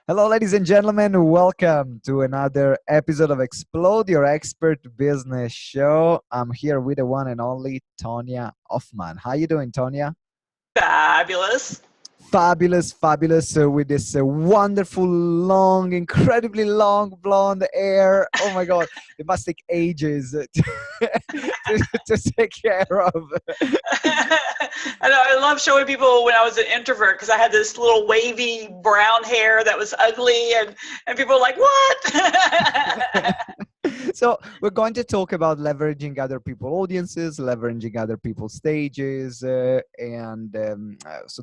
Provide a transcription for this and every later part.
Hello, ladies and gentlemen. Welcome to another episode of Explode Your Expert Business Show. I'm here with the one and only Tonya Hofmann. How you doing, Tonya? Fabulous. Fabulous, fabulous. With this wonderful, long, incredibly long blonde hair. Oh my God, it must take ages to take care of. I know, I love showing people when I was an introvert because I had this little wavy brown hair that was ugly, and people were like, "What?" So we're going to talk about leveraging other people's audiences, leveraging other people's stages, so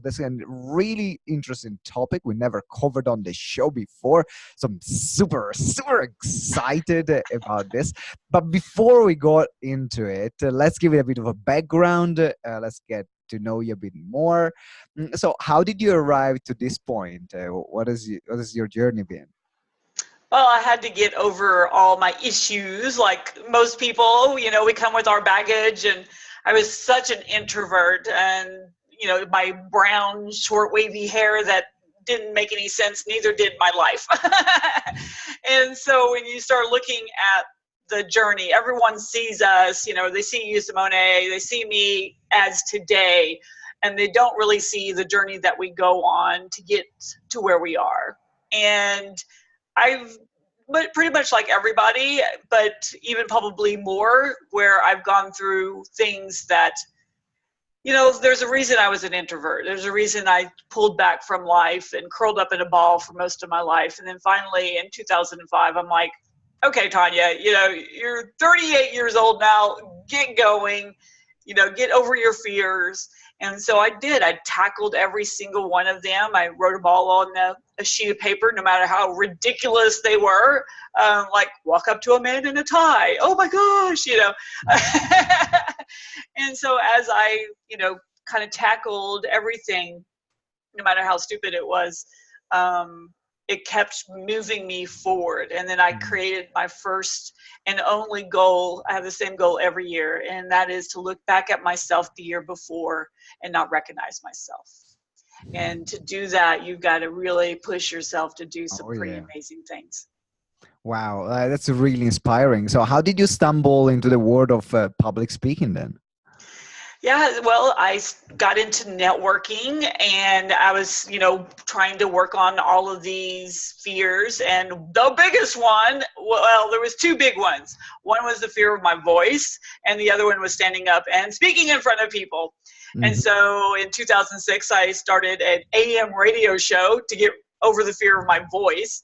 that's a really interesting topic we never covered on the show before. So I'm super, super excited about this. But before we go into it, let's give it a bit of a background. Let's get to know you a bit more. So how did you arrive to this point? What is your journey been? Well, I had to get over all my issues. Like most people, we come with our baggage, and I was such an introvert, and my brown, short, wavy hair that didn't make any sense. Neither did my life. And so when you start looking at the journey, everyone sees us. They see you, Simone. They see me as today, and they don't really see the journey that we go on to get to where we are. And but pretty much like everybody, but even probably more, where I've gone through things that, there's a reason I was an introvert. There's a reason I pulled back from life and curled up in a ball for most of my life. And then finally in 2005, I'm like, okay, Tonya, you're 38 years old now, get going, get over your fears. And so I did. I tackled every single one of them. I wrote them all on a sheet of paper, no matter how ridiculous they were. Like, walk up to a man in a tie. Oh my gosh, And so as I, kind of tackled everything, no matter how stupid it was, it kept moving me forward. And then I created my first and only goal. I have the same goal every year, and that is to look back at myself the year before and not recognize myself. And to do that, you've got to really push yourself to do some pretty amazing things. Wow, that's really inspiring. So how did you stumble into the world of public speaking then? Yeah, well, I got into networking, and I was, trying to work on all of these fears. And the biggest one, well, there was two big ones. One was the fear of my voice, and the other one was standing up and speaking in front of people. Mm-hmm. And so in 2006, I started an AM radio show to get over the fear of my voice.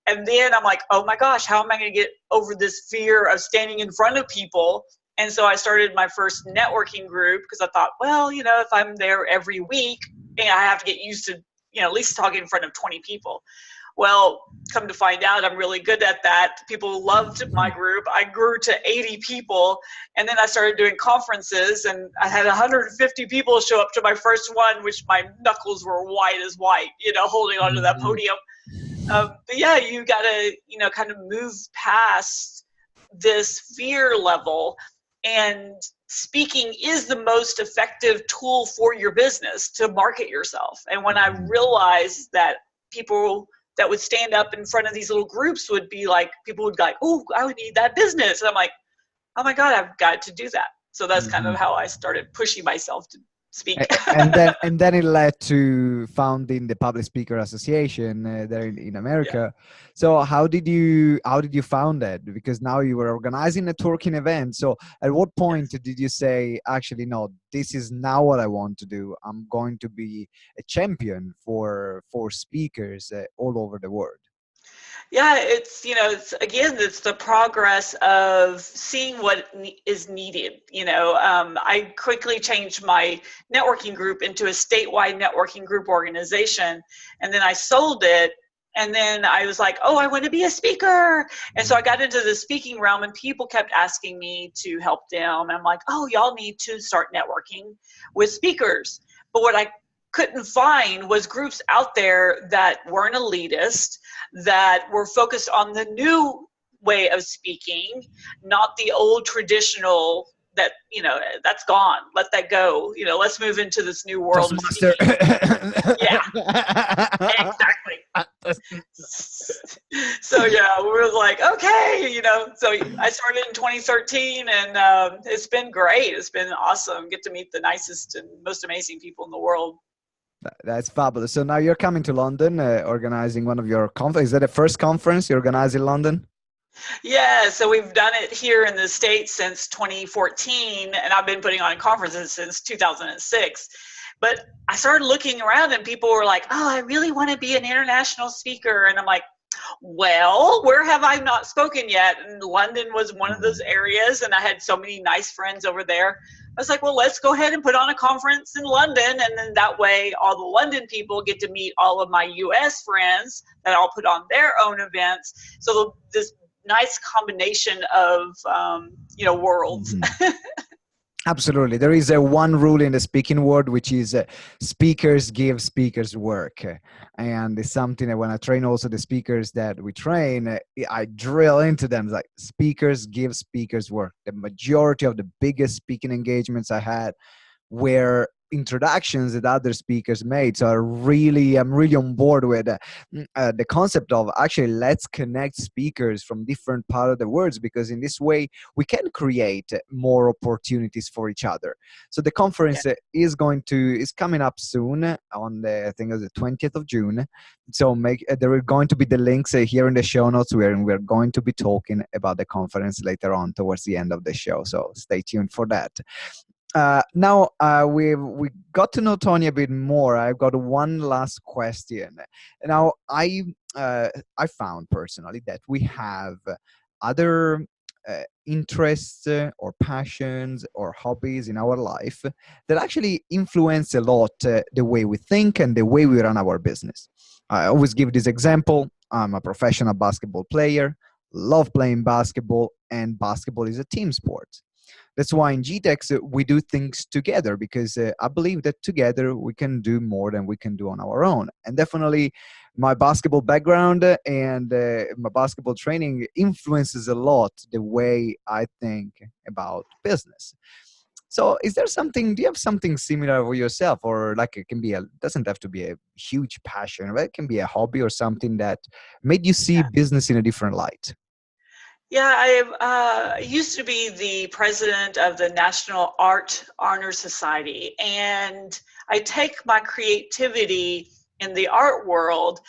And then I'm like, oh my gosh, how am I going to get over this fear of standing in front of people? And so I started my first networking group because I thought, well, if I'm there every week, I have to get used to, at least talking in front of 20 people. Well, come to find out, I'm really good at that. People loved my group. I grew to 80 people. And then I started doing conferences, and I had 150 people show up to my first one, which my knuckles were white as white, holding onto that podium. But yeah, you got to, kind of move past this fear level. And speaking is the most effective tool for your business to market yourself. And when I realized that people that would stand up in front of these little groups would be like, people would be like, oh, I would need that business. And I'm like, oh my God, I've got to do that. So that's kind of how I started pushing myself to speak. and then it led to founding the Public Speaker Association there in America. Yeah. So how did you found that? Because now you were organizing networking events. So at what point did you say, actually, no, this is now what I want to do. I'm going to be a champion for speakers all over the world? Yeah, it's, it's the progress of seeing what is needed. I quickly changed my networking group into a statewide networking group organization, and then I sold it. And then I was like, oh, I want to be a speaker. And so I got into the speaking realm, and people kept asking me to help them. And I'm like, oh, y'all need to start networking with speakers. But what I couldn't find was groups out there that weren't elitist, that were focused on the new way of speaking, not the old traditional that, that's gone. Let that go. Let's move into this new world of speaking. Yeah, exactly. So yeah, we were like, okay, so I started in 2013, and it's been great. It's been awesome. Get to meet the nicest and most amazing people in the world. That's fabulous. So now you're coming to London, organizing one of your conferences. Is that the first conference you organize in London? Yeah, so we've done it here in the States since 2014, and I've been putting on conferences since 2006. But I started looking around, and people were like, oh, I really want to be an international speaker. And I'm like, well, where have I not spoken yet? And London was one of those areas, and I had so many nice friends over there. I was like, well, let's go ahead and put on a conference in London, and then that way all the London people get to meet all of my US friends that I'll put on their own events. So this nice combination of worlds. Mm-hmm. Absolutely. There is a one rule in the speaking world, which is speakers give speakers work. And it's something that when I train also the speakers that we train, I drill into them. It's like speakers give speakers work. The majority of the biggest speaking engagements I had were introductions that other speakers made. So I'm really on board with the concept of actually let's connect speakers from different parts of the world, because in this way we can create more opportunities for each other. So the conference is coming up soon on the, I think it's the 20th of June. So there are going to be the links here in the show notes where we're going to be talking about the conference later on towards the end of the show. So stay tuned for that. Now we got to know Tonya a bit more. I've got one last question. Now I found personally that we have other interests or passions or hobbies in our life that actually influence a lot the way we think and the way we run our business. I always give this example. I'm a professional basketball player, love playing basketball, and basketball is a team sport. That's why in GTeX we do things together, because I believe that together we can do more than we can do on our own. And definitely my basketball background and my basketball training influences a lot the way I think about business. So do you have something similar for yourself, or like it doesn't have to be a huge passion, right? It can be a hobby or something that made you see business in a different light? Yeah, I used to be the president of the National Art Honor Society, and I take my creativity in the art world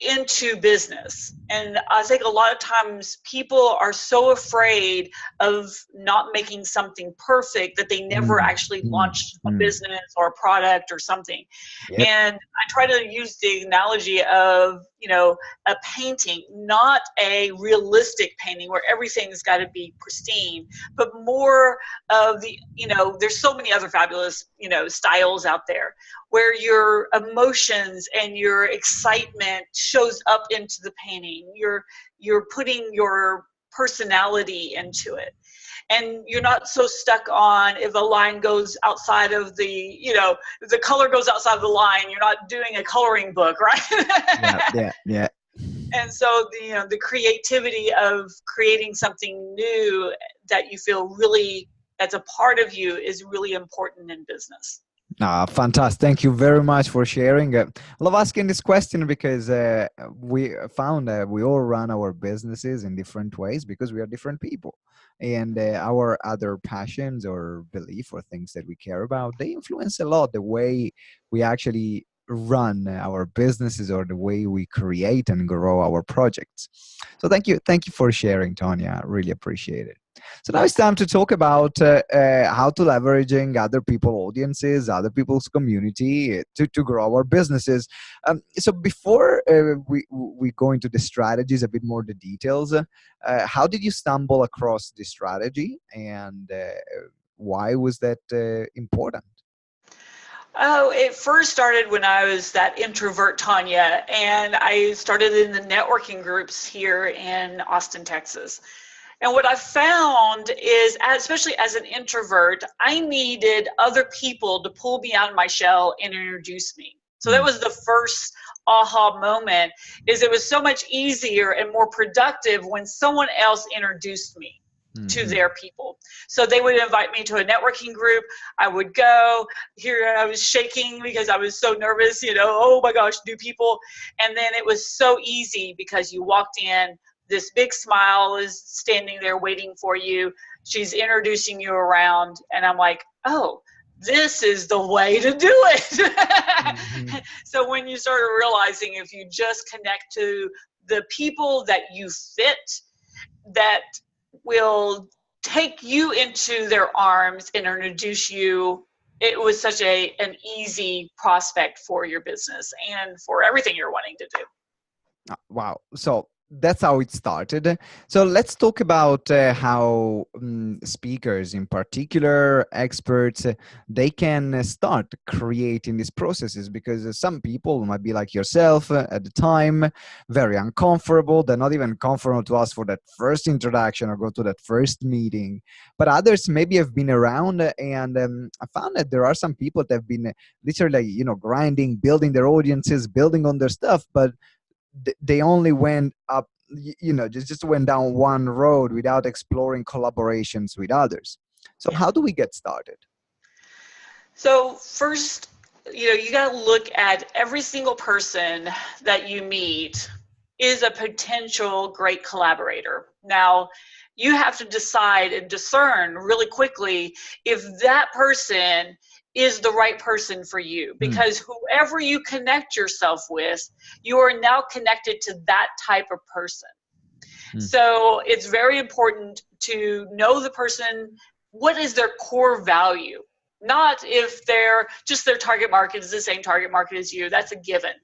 into business. And I think a lot of times people are so afraid of not making something perfect that they never actually launch a business or a product or something. Yep. And I try to use the analogy of, a painting, not a realistic painting where everything's got to be pristine, but more of the, there's so many other fabulous, styles out there where your emotions and your excitement shows up into the painting. You're putting your personality into it. And you're not so stuck on if a line goes outside of the, if the color goes outside of the line, you're not doing a coloring book, right? Yeah. And so the creativity of creating something new that you feel really, that's a part of you, is really important in business. Fantastic. Thank you very much for sharing. I love asking this question because we found that we all run our businesses in different ways because we are different people. And our other passions or belief or things that we care about, they influence a lot the way we actually run our businesses or the way we create and grow our projects. So thank you for sharing, Tonya. I really appreciate it. So now it's time to talk about how to leveraging other people's audiences, other people's community to grow our businesses. So before we go into the strategies, a bit more the details, how did you stumble across this strategy, and why was that important? Oh, it first started when I was that introvert Tonya, and I started in the networking groups here in Austin, Texas. And what I found is, especially as an introvert, I needed other people to pull me out of my shell and introduce me. So that was the first aha moment, is it was so much easier and more productive when someone else introduced me. to their people. So they would invite me to a networking group. I would go. Here I was shaking because I was so nervous, oh my gosh, new people. And then it was so easy because you walked in, this big smile is standing there waiting for you. She's introducing you around, and I'm like, oh, this is the way to do it. So when you start realizing if you just connect to the people that you fit, that will take you into their arms and introduce you, it was such an easy prospect for your business and for everything you're wanting to do. Wow. So that's how it started. So let's talk about how speakers, in particular experts, they can start creating these processes, because some people might be like yourself at the time, very uncomfortable. They're not even comfortable to ask for that first introduction or go to that first meeting. But others maybe have been around, and I found that there are some people that have been literally, grinding, building their audiences, building on their stuff, but they only went up, just went down one road without exploring collaborations with others. So how do we get started? So first, you got to look at every single person that you meet is a potential great collaborator. Now, you have to decide and discern really quickly if that person is the right person for you, because whoever you connect yourself with, you are now connected to that type of person. So it's very important to know the person. What is their core value? Not if their target market is the same target market as you, that's a given.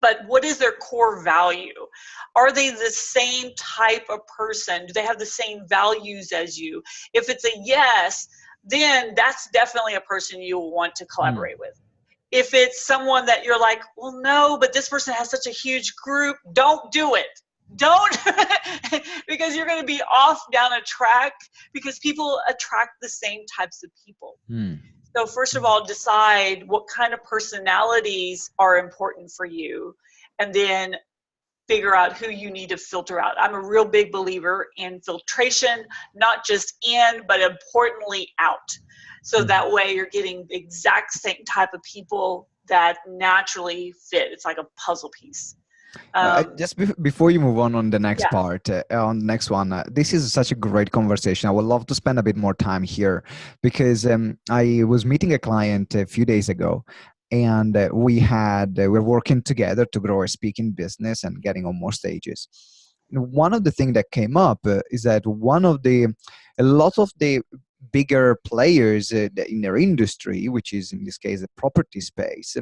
But what is their core value? Are they the same type of person? Do they have the same values as you? If it's a yes, then that's definitely a person you will want to collaborate with. If it's someone that you're like, well, no, but this person has such a huge group, don't do it. Don't, because you're going to be off down a track, because people attract the same types of people. So first of all, decide what kind of personalities are important for you, and then figure out who you need to filter out. I'm a real big believer in filtration, not just in, but importantly out. So that way you're getting the exact same type of people that naturally fit. It's like a puzzle piece. Just before you move on the next part, on the next one, this is such a great conversation. I would love to spend a bit more time here, because I was meeting a client a few days ago, and we're working together to grow our speaking business and getting on more stages. One of the things that came up is that a lot of the bigger players in their industry, which is in this case the property space,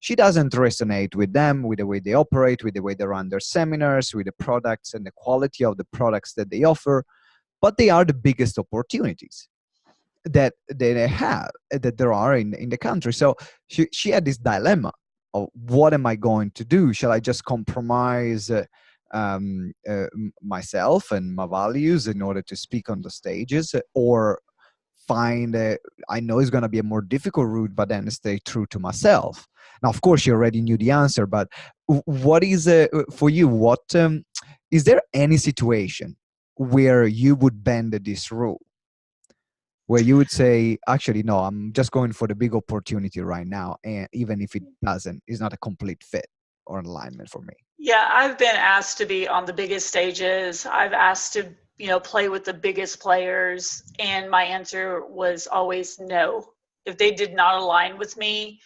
she doesn't resonate with them, with the way they operate, with the way they run their seminars, with the products and the quality of the products that they offer. But they are the biggest opportunities that they have, that there are in the country. So she had this dilemma of, what am I going to do? Shall I just compromise myself and my values in order to speak on the stages, or find I know it's going to be a more difficult route, but then stay true to myself? Now, of course, you already knew the answer, but what is for you? What is there any situation where you would bend this rule, where you would say, actually, no, I'm just going for the big opportunity right now, and even if it's not a complete fit or alignment for me? Yeah, I've been asked to be on the biggest stages. I've asked to play with the biggest players, and my answer was always no, if they did not align with me,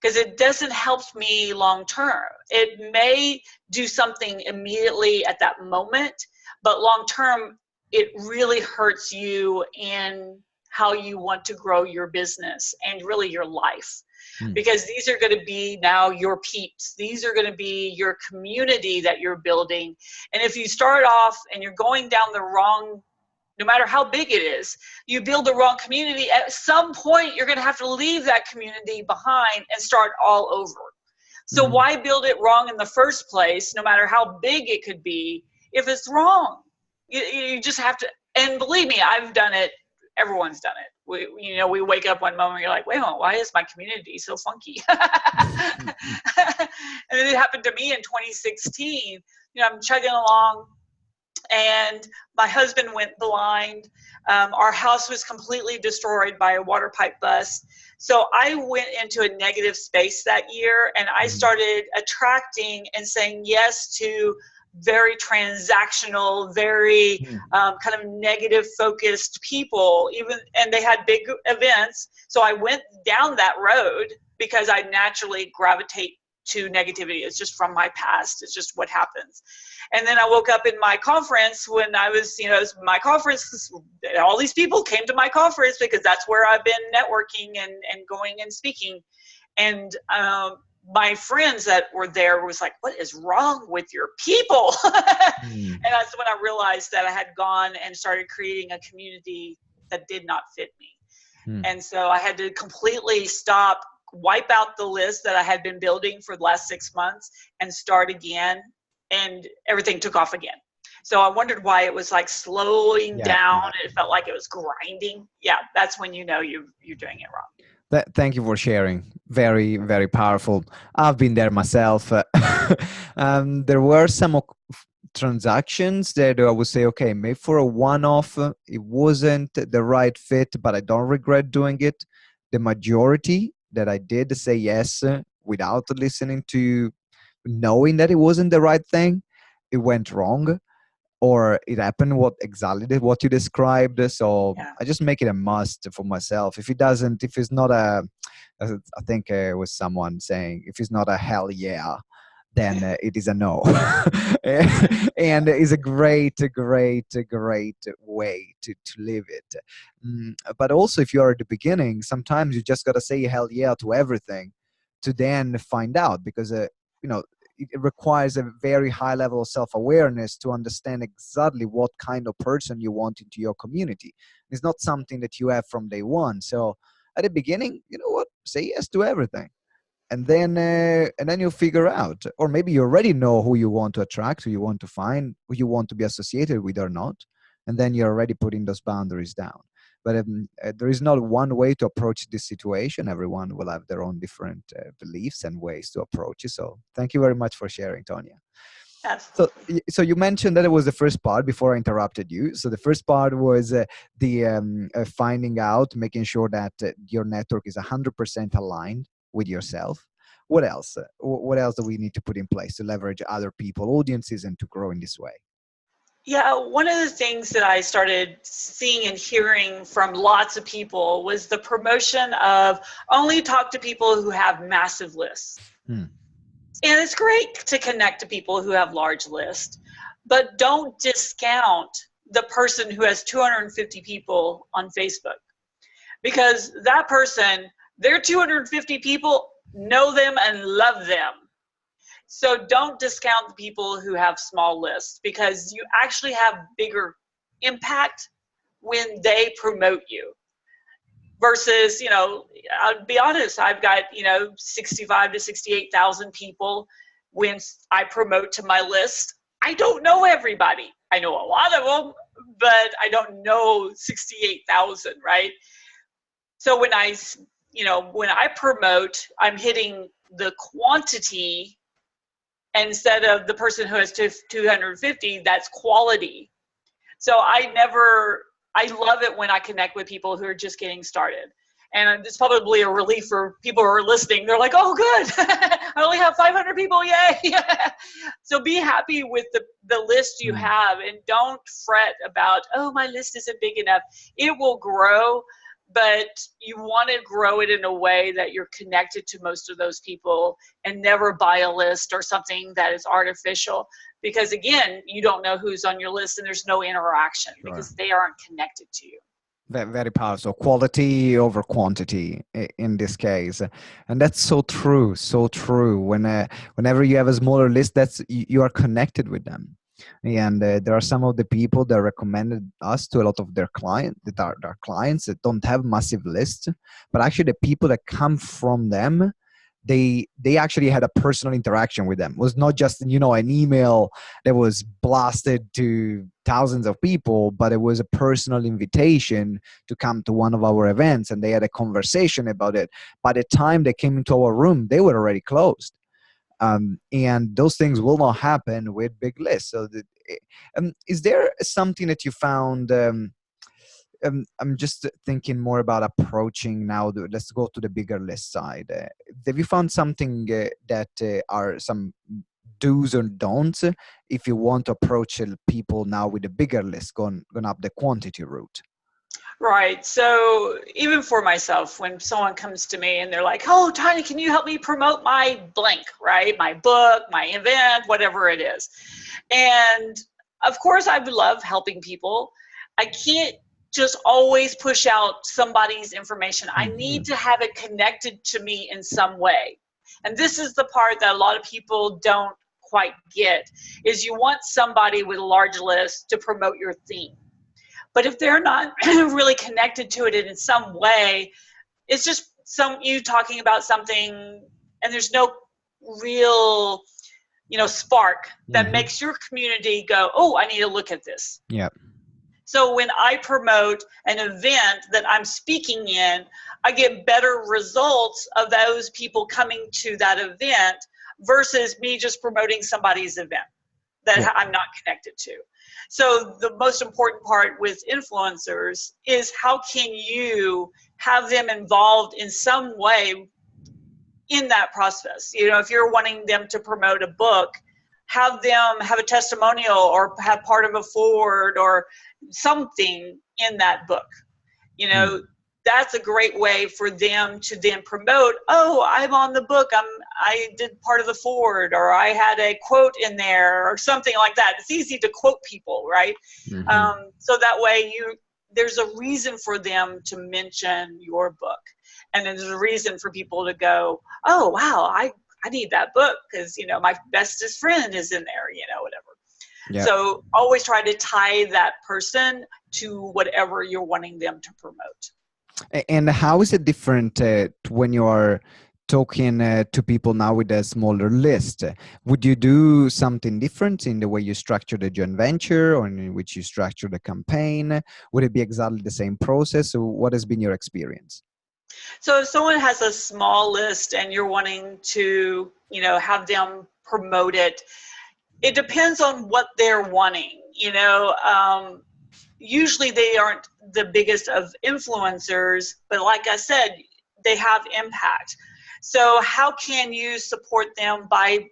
because it doesn't help me long term. It may do something immediately at that moment, but long term, it really hurts you in how you want to grow your business and really your life. Because these are going to be now your peeps. These are going to be your community that you're building. And if you start off and you're going down the wrong, no matter how big it is, you build the wrong community, at some point you're going to have to leave that community behind and start all over. So why build it wrong in the first place, no matter how big it could be, if it's wrong? You just have to, and believe me, I've done it. Everyone's done it. We wake up one moment, you're like, wait a minute, why is my community so funky? And it happened to me in 2016. I'm chugging along, and my husband went blind. Our house was completely destroyed by a water pipe bust. So I went into a negative space that year, and I started attracting and saying yes to very transactional, very kind of negative focused people, and they had big events. So I went down that road because I naturally gravitate to negativity. It's just from my past. It's just what happens. And then I woke up in my conference when I was, my conference, all these people came to my conference because that's where I've been networking and going and speaking. And my friends that were there was like, what is wrong with your people? And that's when I realized that I had gone and started creating a community that did not fit me. And so I had to completely stop, wipe out the list that I had been building for the last 6 months and start again. And everything took off again. So I wondered why it was like slowing down. It felt like it was grinding. Yeah, that's when you know you're doing it wrong. Thank you for sharing. Very, very powerful. I've been there myself. There were some transactions that I would say, okay, maybe for a one-off, it wasn't the right fit, but I don't regret doing it. The majority that I did say yes without listening to, knowing that it wasn't the right thing, it went wrong, or it happened exactly what you described. So I just make it a must for myself. If it's not I think it was someone saying, if it's not a hell yeah, then it is a no. And it's a great way to live it. But also, if you're at the beginning, sometimes you just got to say hell yeah to everything to then find out, because it requires a very high level of self-awareness to understand exactly what kind of person you want into your community. It's not something that you have from day one. So at the beginning, you know what, say yes to everything. And then you'll figure out, or maybe you already know who you want to attract, who you want to find, who you want to be associated with or not. And then you're already putting those boundaries down. But there is not one way to approach this situation. Everyone will have their own different beliefs and ways to approach it. So thank you very much for sharing, Tonya. Absolutely. So you mentioned that it was the first part before I interrupted you. So the first part was the finding out, making sure that your network is 100% aligned with yourself. What else? What else do we need to put in place to leverage other people, audiences, and to grow in this way? Yeah, one of the things that I started seeing and hearing from lots of people was the promotion of only talk to people who have massive lists. And it's great to connect to people who have large lists, but don't discount the person who has 250 people on Facebook, because that person, their 250 people know them and love them. So don't discount the people who have small lists, because you actually have bigger impact when they promote you. Versus, I'll be honest, I've got, 65 to 68,000 people. When I promote to my list, I don't know everybody. I know a lot of them, but I don't know 68,000, right? So when I promote, I'm hitting the quantity instead of the person who has 250, that's quality. So I love it when I connect with people who are just getting started. And it's probably a relief for people who are listening. They're like, oh, good. I only have 500 people. Yay. So be happy with the list you have, and don't fret about, oh, my list isn't big enough. It will grow, but you want to grow it in a way that you're connected to most of those people, and never buy a list or something that is artificial, because again, you don't know who's on your list and there's no interaction because they aren't connected to you. Very, very powerful. Quality over quantity in this case, and that's so true. So true. Whenever you have a smaller list, you are connected with them. And there are some of the people that recommended us to a lot of their clients that don't have massive lists, but actually the people that come from them, they actually had a personal interaction with them. It was not just an email that was blasted to thousands of people, but it was a personal invitation to come to one of our events, and they had a conversation about it. By the time they came into our room, they were already closed. And those things will not happen with big lists. So is there something that you found, I'm just thinking more about approaching now. Let's go to the bigger list side. Have you found something that are some do's or don'ts if you want to approach people now with a bigger list, going up the quantity route? Right. So even for myself, when someone comes to me and they're like, "Oh, Tonya, can you help me promote my blank, right? My book, my event, whatever it is." And of course, I would love helping people. I can't just always push out somebody's information. I need Mhm. to have it connected to me in some way. And this is the part that a lot of people don't quite get, is you want somebody with a large list to promote your theme. But if they're not really connected to it in some way, it's just you talking about something and there's no real, spark that Mhm. makes your community go, "Oh, I need to look at this." Yeah. So when I promote an event that I'm speaking in, I get better results of those people coming to that event versus me just promoting somebody's event Yeah. that I'm not connected to. So the most important part with influencers is how can you have them involved in some way in that process. If you're wanting them to promote a book, have them have a testimonial or have part of a forward or something in that book. You know, Mm. that's a great way for them to then promote, "Oh, I'm on the book. I did part of the forward, or I had a quote in there," or something like that. It's easy to quote people, right? Mhm. So that way there's a reason for them to mention your book. And there's a reason for people to go, "Oh, wow, I need that book because, my bestest friend is in there," whatever. Yeah. So always try to tie that person to whatever you're wanting them to promote. And how is it different when you are talking to people now with a smaller list? Would you do something different in the way you structure the joint venture or in which you structure the campaign? Would it be exactly the same process? So what has been your experience? So if someone has a small list and you're wanting to, have them promote it, it depends on what they're wanting. Usually they aren't the biggest of influencers, but like I said, they have impact. So how can you support them by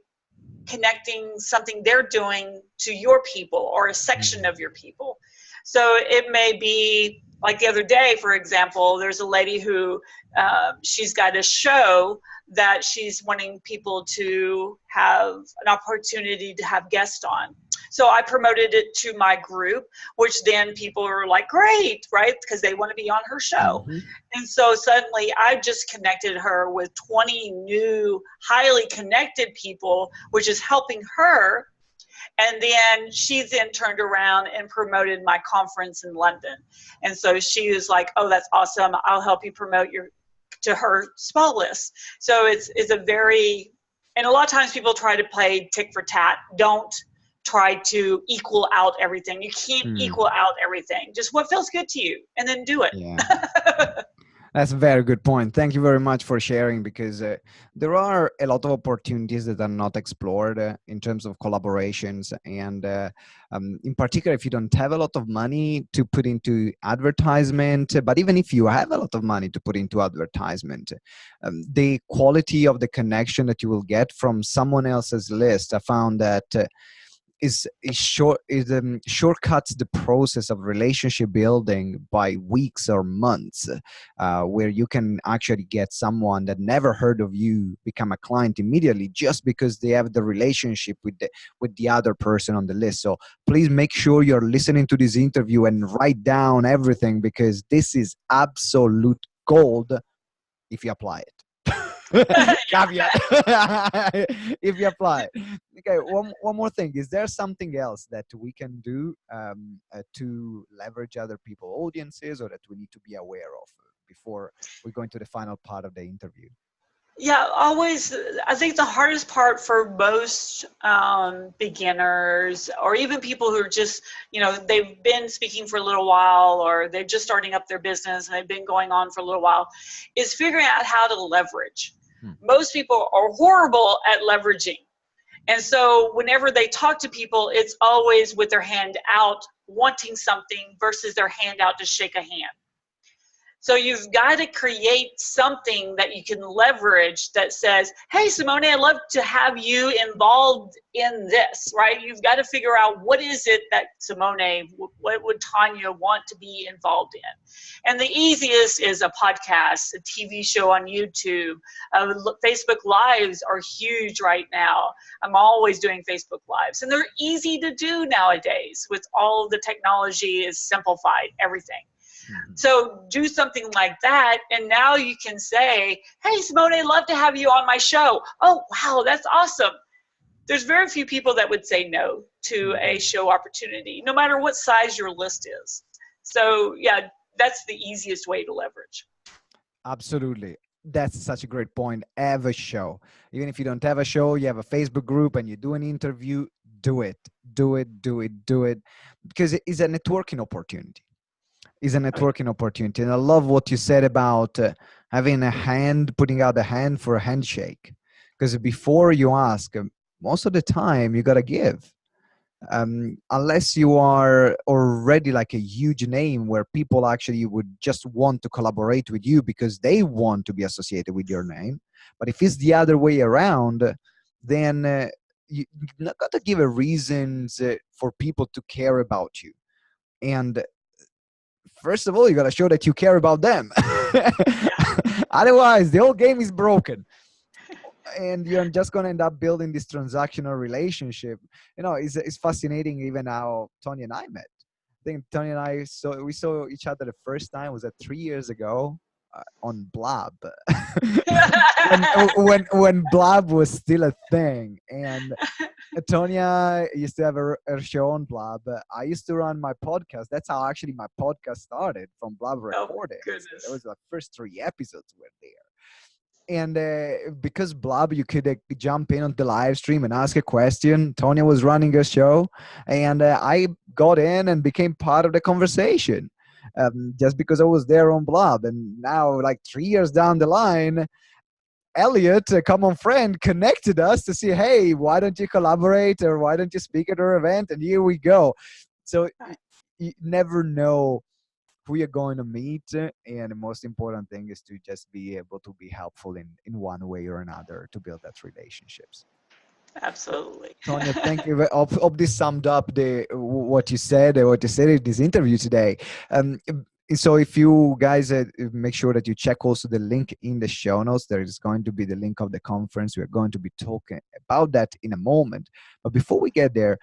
connecting something they're doing to your people or a section of your people? So it may be like the other day, for example, there's a lady who she's got a show that she's wanting people to have an opportunity to have guests on. So I promoted it to my group, which then people are like, "Great," right? Because they want to be on her show. Hmm. And so suddenly I just connected her with 20 new, highly connected people, which is helping her. And then she then turned around and promoted my conference in London. And so she was like, "Oh, that's awesome. I'll help you promote to her small list." So it's a very, and a lot of times people try to play tick for tat. Don't try to equal out everything. You can't Mm. equal out everything. Just what feels good to you, and then do it. Yeah. That's a very good point. Thank you very much for sharing, because there are a lot of opportunities that are not explored in terms of collaborations. And in particular, if you don't have a lot of money to put into advertisement, but even if you have a lot of money to put into advertisement, the quality of the connection that you will get from someone else's list, I found that shortcuts the process of relationship building by weeks or months, where you can actually get someone that never heard of you become a client immediately just because they have the relationship with the other person on the list. So please make sure you're listening to this interview and write down everything, because this is absolute gold if you apply it. Caveat. If you apply. Okay, one more thing. Is there something else that we can do to leverage other people audiences, or that we need to be aware of before we go into the final part of the interview? Yeah, always. I think the hardest part for most beginners, or even people who are just, they've been speaking for a little while, or they're just starting up their business and they've been going on for a little while, is figuring out how to leverage. Most people are horrible at leveraging. And so whenever they talk to people, it's always with their hand out, wanting something versus their hand out to shake a hand. So you've got to create something that you can leverage that says, hey, Simone, I'd love to have you involved in this, right? You've got to figure out what is it that Simone, what would Tonya want to be involved in? And the easiest is a podcast, a TV show on YouTube. Facebook Lives are huge right now. I'm always doing Facebook Lives. And they're easy to do nowadays with all of the technology is simplified, everything. So do something like that, and now you can say, hey, Simone, I'd love to have you on my show. Oh, wow, that's awesome. There's very few people that would say no to a show opportunity, no matter what size your list is. So, yeah, that's the easiest way to leverage. Absolutely. That's such a great point. Have a show. Even if you don't have a show, you have a Facebook group and you do an interview, do it. Do it, do it, do it. Because it is a networking opportunity. Is a networking opportunity. And I love what you said about having a hand, putting out a hand for a handshake. Because before you ask, most of the time you got to give. Unless you are already like a huge name where people actually would just want to collaborate with you because they want to be associated with your name. But if it's the other way around, then you're not got to give a reasons for people to care about you. And first of all, you got to show that you care about them. Otherwise, the whole game is broken. And you're just going to end up building this transactional relationship. You know, it's fascinating even how Tonya and I met. I think Tonya and we saw each other the first time was 3 years ago on Blab. when Blab was still a thing. And Tonya used to have her show on Blab. I used to run my podcast. That's how actually my podcast started, from Blab recordings. That was the first 3 episodes were there. And because Blab, you could jump in on the live stream and ask a question. Tonya was running a show, and I got in and became part of the conversation just because I was there on Blab. And now, like 3 years down the line, Elliot, a common friend, connected us to say, hey, why don't you collaborate, or why don't you speak at our event? And here we go. So you never know who you're going to meet, and the most important thing is to just be able to be helpful in one way or another to build that relationships. Absolutely. Tonya, thank you. Hope this summed up what you said in this interview today. So if you guys make sure that you check also the link in the show notes, there is going to be the link of the conference. We're going to be talking about that in a moment. But before we get there,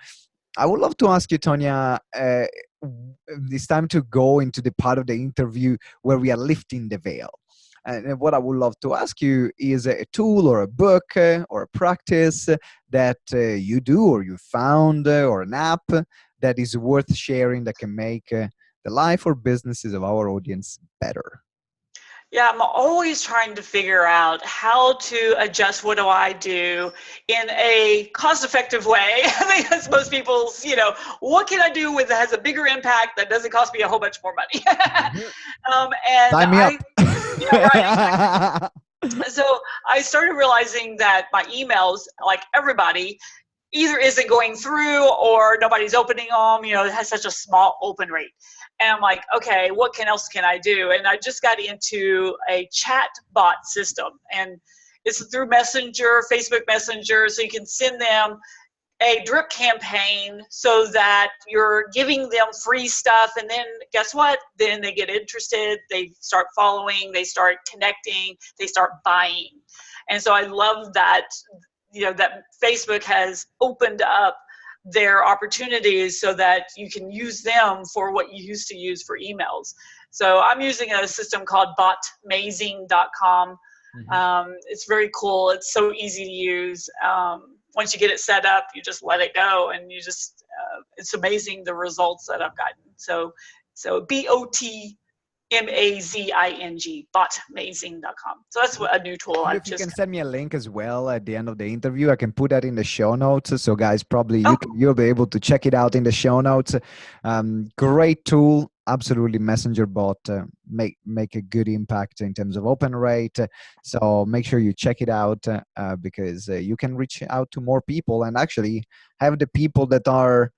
I would love to ask you, Tonya, it's time to go into the part of the interview where we are lifting the veil. And what I would love to ask you is a tool or a book or a practice that you do or you found or an app that is worth sharing that can make the life or businesses of our audience better. Yeah, I'm always trying to figure out how to adjust what do I do in a cost-effective way. Because most people's, what can I do that has a bigger impact that doesn't cost me a whole bunch more money? Sign me up. Yeah, right. So I started realizing that my emails, like everybody, either isn't going through or nobody's opening them. It has such a small open rate. And I'm like, okay, what else can I do? And I just got into a chat bot system, and it's through Messenger, Facebook Messenger. So you can send them a drip campaign so that you're giving them free stuff. And then guess what? Then they get interested. They start following, they start connecting, they start buying. And so I love that, that Facebook has opened up their opportunities so that you can use them for what you used to use for emails. So I'm using a system called botmazing.com. It's very cool. It's so easy to use. Once you get it set up, you just let it go, and you just, it's amazing the results that I've gotten. So BOTMAZING, botmazing.com. So that's a new tool. If you can send me a link as well at the end of the interview, I can put that in the show notes. So guys, probably you'll be able to check it out in the show notes. Great tool. absolutely, messenger bot make a good impact in terms of open rate. So make sure you check it out, because you can reach out to more people and actually have the people that are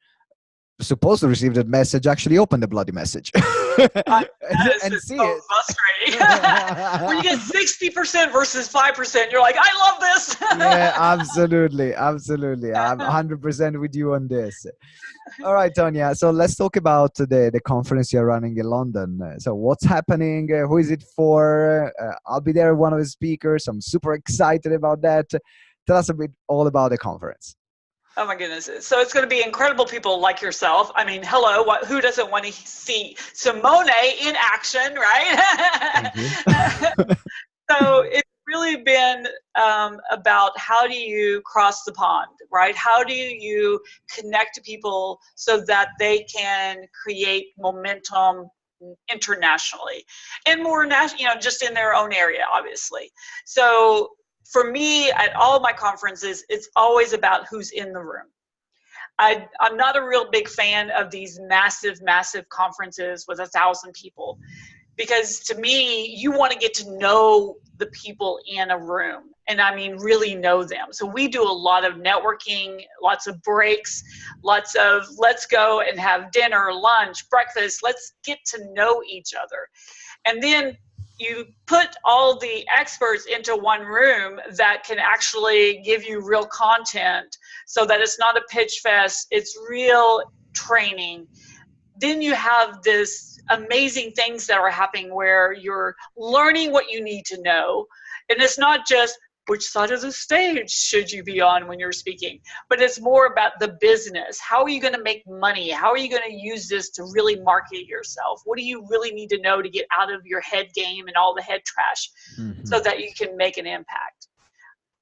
supposed to receive that message actually open the bloody message Yes, and it's see so it. frustrating. When you get 60% versus 5%, you're like, I love this. Yeah, absolutely, absolutely. I'm 100% with you on this. All right, Tonya. So let's talk about the conference you're running in London. So what's happening? Who is it for? I'll be there, one of the speakers. I'm super excited about that. Tell us a bit all about the conference. Oh my goodness. So it's going to be incredible people like yourself. I mean, hello, who doesn't want to see Simone in action, right? Thank you. So it's really been about how do you cross the pond, right? How do you connect to people so that they can create momentum internationally and more national, just in their own area, obviously. So for me, at all my conferences, it's always about who's in the room. I'm not a real big fan of these massive conferences with 1,000 people, because to me, you want to get to know the people in a room, and I mean really know them. So we do a lot of networking, lots of breaks, lots of let's go and have dinner, lunch, breakfast, let's get to know each other. And then you put all the experts into one room that can actually give you real content, so that it's not a pitch fest, it's real training. Then you have this amazing things that are happening where you're learning what you need to know. And it's not just which side of the stage should you be on when you're speaking, but it's more about the business. How are you going to make money? How are you going to use this to really market yourself? What do you really need to know to get out of your head game and all the head trash, so that you can make an impact?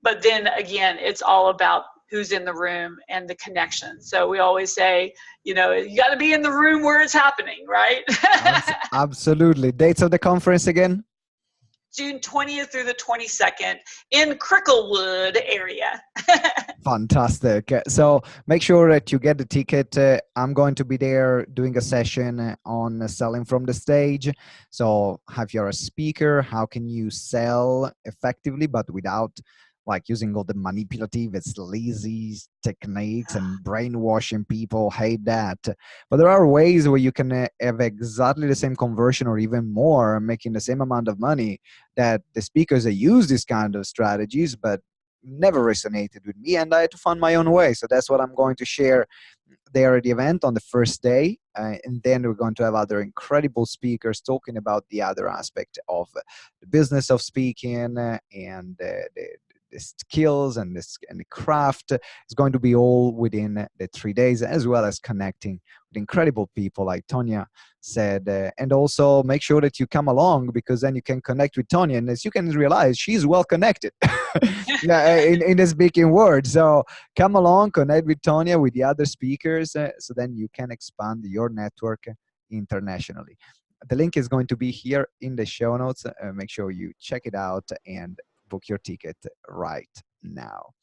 But then again, it's all about who's in the room and the connection. So we always say, you got to be in the room where it's happening, right? Absolutely. Dates of the conference again? June 20th through the 22nd in Cricklewood area. Fantastic. So make sure that you get the ticket. I'm going to be there doing a session on selling from the stage. So if you're a speaker, how can you sell effectively, but without like using all the manipulative, it's lazy techniques and brainwashing people? Hate that. But there are ways where you can have exactly the same conversion or even more, making the same amount of money, that the speakers that use these kind of strategies, but never resonated with me, and I had to find my own way. So that's what I'm going to share there at the event on the first day, and then we're going to have other incredible speakers talking about the other aspect of the business of speaking, and the skills and the craft. Is going to be all within the 3 days, as well as connecting with incredible people like Tonya said, and also make sure that you come along, because then you can connect with Tonya, and as you can realize, she's well connected in the speaking world. So come along, connect with Tonya, with the other speakers, so then you can expand your network internationally. The link is going to be here in the show notes. Make sure you check it out and book your ticket right now.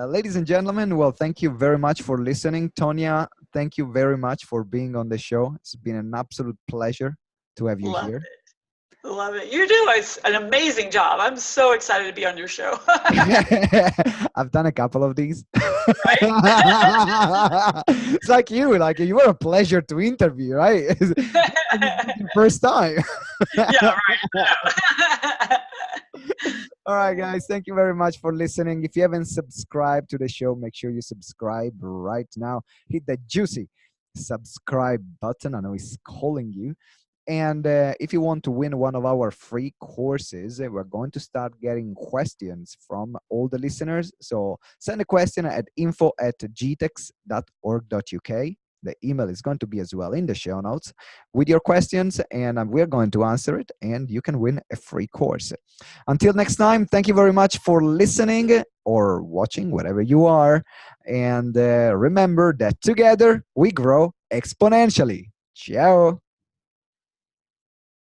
Ladies and gentlemen, well, thank you very much for listening. Tonya, thank you very much for being on the show. It's been an absolute pleasure to have you Love here. it. Love it. You do an amazing job. I'm so excited to be on your show. I've done a couple of these. Right? It's like you were a pleasure to interview, right? It's your first time. Yeah, right. All right, guys, thank you very much for listening. If you haven't subscribed to the show, make sure you subscribe right now. Hit the juicy subscribe button. I know it's calling you. And if you want to win one of our free courses, we're going to start getting questions from all the listeners. So send a question at info@gtex.org.uk. The email is going to be as well in the show notes with your questions, and we're going to answer it, and you can win a free course. Until next time, thank you very much for listening or watching, wherever you are. And remember that together we grow exponentially. Ciao.